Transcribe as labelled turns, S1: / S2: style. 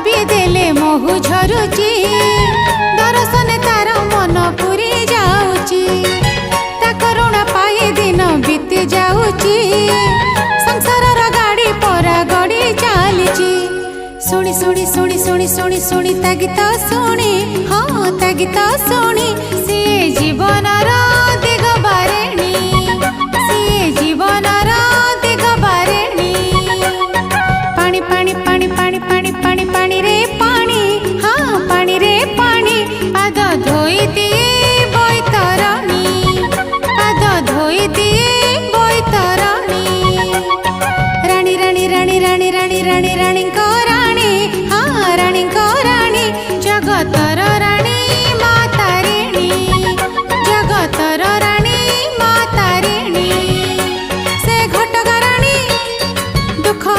S1: भी देले महु झरुची दर्शन तार मन पुरी जाऊची ता करुणा पाई दिन बीती जाऊची संसार गाड़ी परा गड़ी चलीची शुणी शुणी शुणी शुणी शुणी शुणी ता गीत शुणी हाँ ता गीत शुणी सी जीवन दिग बारेणी सी जीवन दिग बारेणी पानी पानी पानी पानी पानी पानी पानी रे पानी हाँ पानी रे पानी पाद धोई दिए बैतरणी पाद धोई दिए बैतरणी रानी रानी रानी रानी रानी रानी रानी को रानी हाँ रानी को रानी जगतर रानी।